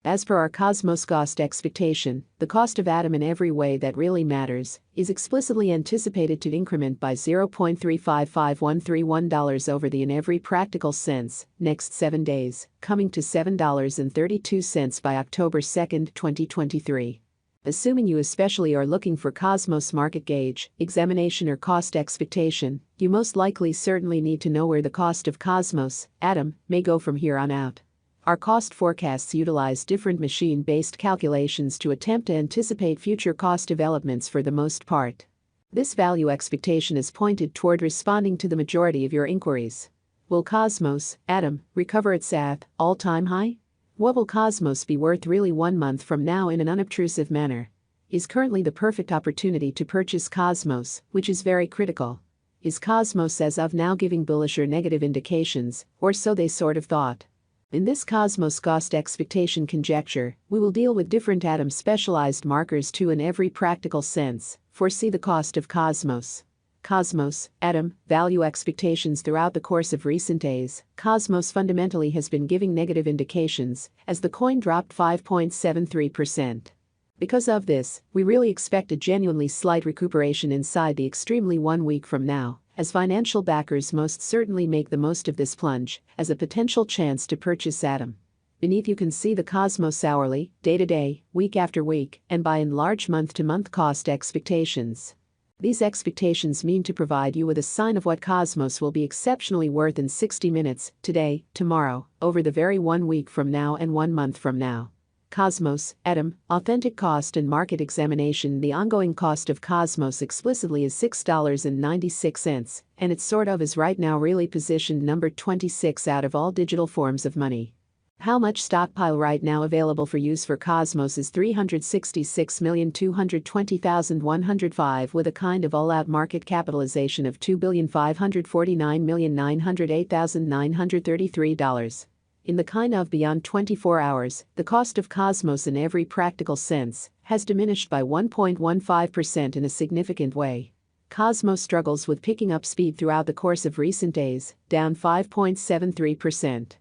As per our Cosmos cost expectation, the cost of Atom in every way that really matters is explicitly anticipated to increment by $0.355131 over the in every practical sense next 7 days, coming to $7.32 by October 2, 2023. Assuming you especially are looking for Cosmos market gauge, examination or cost expectation, you most likely certainly need to know where the cost of Cosmos, Atom, may go from here on out. Our cost forecasts utilize different machine-based calculations to attempt to anticipate future cost developments for the most part. This value expectation is pointed toward responding to the majority of your inquiries. Will Cosmos, Atom, recover its all-time high? What will Cosmos be worth really 1 month from now in an unobtrusive manner? Is currently the perfect opportunity to purchase Cosmos, which is very critical. Is Cosmos as of now giving bullish or negative indications, or so they sort of thought? In this Cosmos cost expectation conjecture, we will deal with different Atom specialized markers to in every practical sense foresee the cost of Cosmos. Cosmos, Atom, value expectations throughout the course of recent days. Cosmos fundamentally has been giving negative indications as the coin dropped 5.73%. Because of this, we really expect a genuinely slight recuperation inside the extremely 1 week from now, as financial backers most certainly make the most of this plunge as a potential chance to purchase Atom. Beneath you can see the Cosmos hourly, day-to-day, week after week, and by and large month-to-month cost expectations. These expectations mean to provide you with a sign of what Cosmos will be exceptionally worth in 60 minutes, today, tomorrow, over the very 1 week from now and 1 month from now. Cosmos, Atom, authentic cost and market examination. The ongoing cost of Cosmos explicitly is $6.96, and it sort of is right now really positioned number 26 out of all digital forms of money. How much stockpile right now available for use for Cosmos is 366,220,105 with a kind of all-out market capitalization of $2,549,908,933. In the kind of beyond 24 hours, the cost of Cosmos in every practical sense has diminished by 1.15% in a significant way. Cosmos struggles with picking up speed throughout the course of recent days, down 5.73%.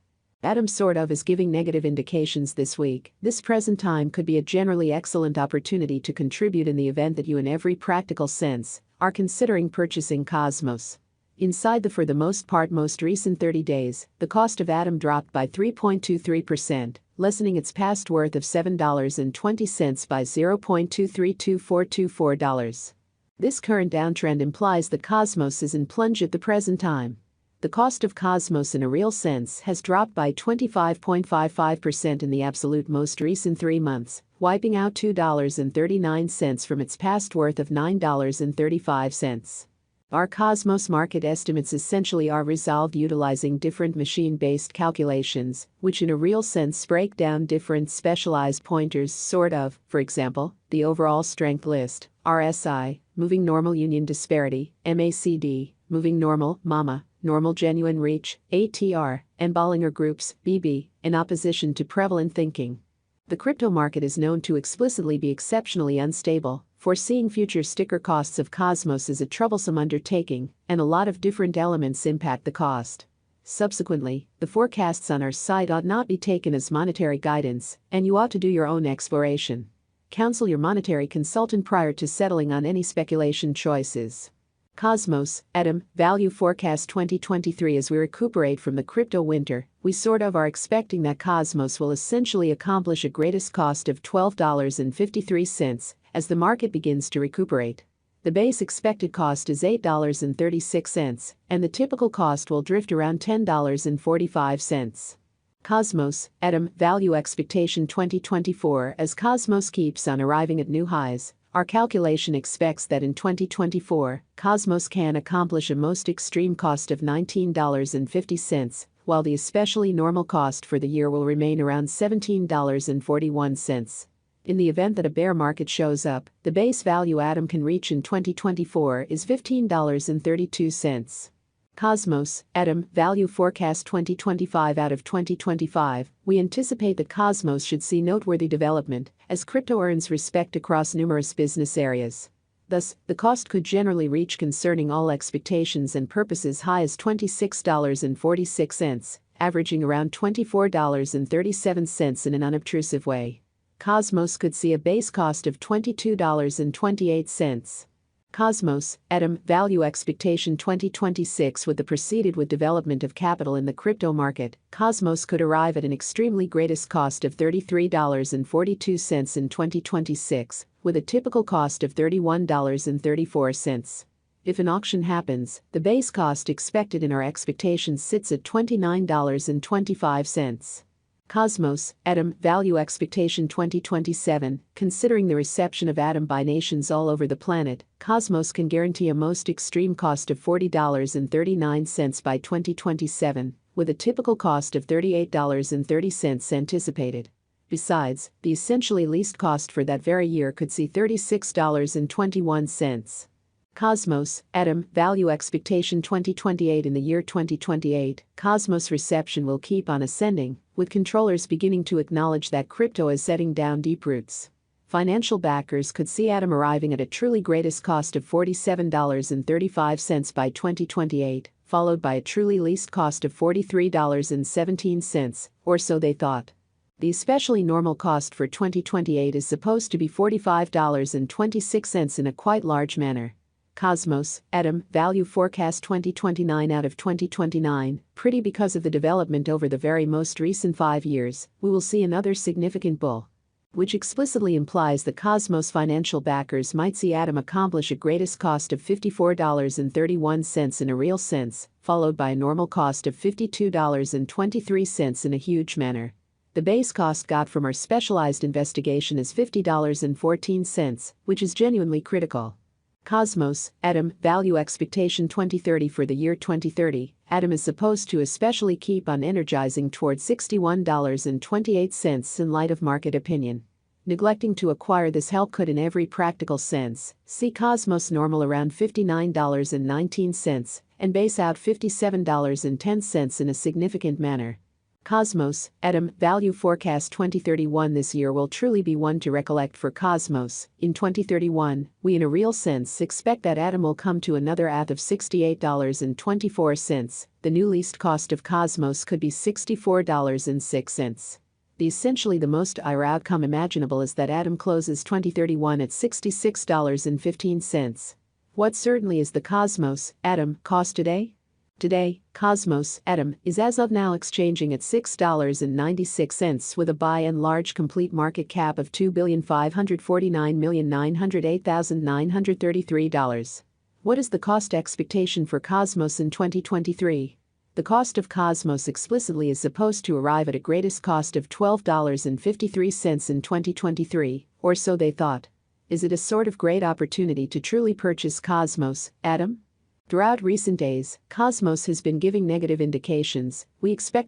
Atom sort of is giving negative indications this week. This present time could be a generally excellent opportunity to contribute in the event that you in every practical sense are considering purchasing Cosmos. Inside the for the most part most recent 30 days, the cost of Atom dropped by 3.23%, lessening its past worth of $7.20 by $0.232424. This current downtrend implies that Cosmos is in plunge at the present time. The cost of Cosmos in a real sense has dropped by 25.55% in the absolute most recent 3 months, wiping out $2.39 from its past worth of $9.35. Our Cosmos market estimates essentially are resolved utilizing different machine-based calculations, which in a real sense break down different specialized pointers sort of, for example, the overall strength list, RSI, moving normal union disparity, MACD, moving normal, MAMA, normal genuine reach, ATR, and Bollinger Groups, BB, in opposition to prevalent thinking. The crypto market is known to explicitly be exceptionally unstable. Foreseeing future sticker costs of Cosmos is a troublesome undertaking, and a lot of different elements impact the cost. Subsequently, the forecasts on our site ought not be taken as monetary guidance, and you ought to do your own exploration. Counsel your monetary consultant prior to settling on any speculation choices. Cosmos, Atom, Value Forecast 2023. As we recuperate from the crypto winter, we sort of are expecting that Cosmos will essentially accomplish a greatest cost of $12.53 as the market begins to recuperate. The base expected cost is $8.36, and the typical cost will drift around $10.45. Cosmos, Atom, Value Expectation 2024. As Cosmos keeps on arriving at new highs, our calculation expects that in 2024, Cosmos can accomplish a most extreme cost of $19.50, while the especially normal cost for the year will remain around $17.41. In the event that a bear market shows up, the base value Atom can reach in 2024 is $15.32. Cosmos, Atom, Value Forecast 2025. Out of 2025, we anticipate that Cosmos should see noteworthy development as crypto earns respect across numerous business areas. Thus, the cost could generally reach concerning all expectations and purposes high as $26.46, averaging around $24.37 in an unobtrusive way. Cosmos could see a base cost of $22.28. Cosmos, ATOM, Value Expectation 2026. With the proceeded with development of capital in the crypto market, Cosmos could arrive at an extremely greatest cost of $33.42 in 2026, with a typical cost of $31.34. If an auction happens, the base cost expected in our expectations sits at $29.25. Cosmos, ATOM, Value Expectation 2027. Considering the reception of ATOM by nations all over the planet, Cosmos can guarantee a most extreme cost of $40.39 by 2027, with a typical cost of $38.30 anticipated. Besides, the essentially least cost for that very year could see $36.21. Cosmos, ATOM, Value Expectation 2028. In the year 2028, Cosmos reception will keep on ascending, with controllers beginning to acknowledge that crypto is setting down deep roots. Financial backers could see ATOM arriving at a truly greatest cost of $47.35 by 2028, followed by a truly least cost of $43.17, or so they thought. The especially normal cost for 2028 is supposed to be $45.26 in a quite large manner. Cosmos, ATOM, Value Forecast 2029. Out of 2029, pretty because of the development over the very most recent 5 years, we will see another significant bull, which explicitly implies that Cosmos financial backers might see ATOM accomplish a greatest cost of $54.31 in a real sense, followed by a normal cost of $52.23 in a huge manner. The base cost got from our specialized investigation is $50.14, which is genuinely critical. Cosmos, ATOM, Value Expectation 2030. For the year 2030, ATOM is supposed to especially keep on energizing towards $61.28 in light of market opinion. Neglecting to acquire this help could in every practical sense see Cosmos normal around $59.19 and base out $57.10 in a significant manner. Cosmos, ATOM, Value Forecast 2031. This year will truly be one to recollect for Cosmos. In 2031, we in a real sense expect that ATOM will come to another of $68.24. The new least cost of Cosmos could be $64.06. Essentially the most IR outcome imaginable is that ATOM closes 2031 at $66.15. What certainly is the Cosmos, ATOM, cost today? Today, Cosmos, ATOM, is as of now exchanging at $6.96 with a by and large complete market cap of $2,549,908,933. What is the cost expectation for Cosmos in 2023? The cost of Cosmos explicitly is supposed to arrive at a greatest cost of $12.53 in 2023, or so they thought. Is it a sort of great opportunity to truly purchase Cosmos, ATOM? Throughout recent days, Cosmos has been giving negative indications. We expect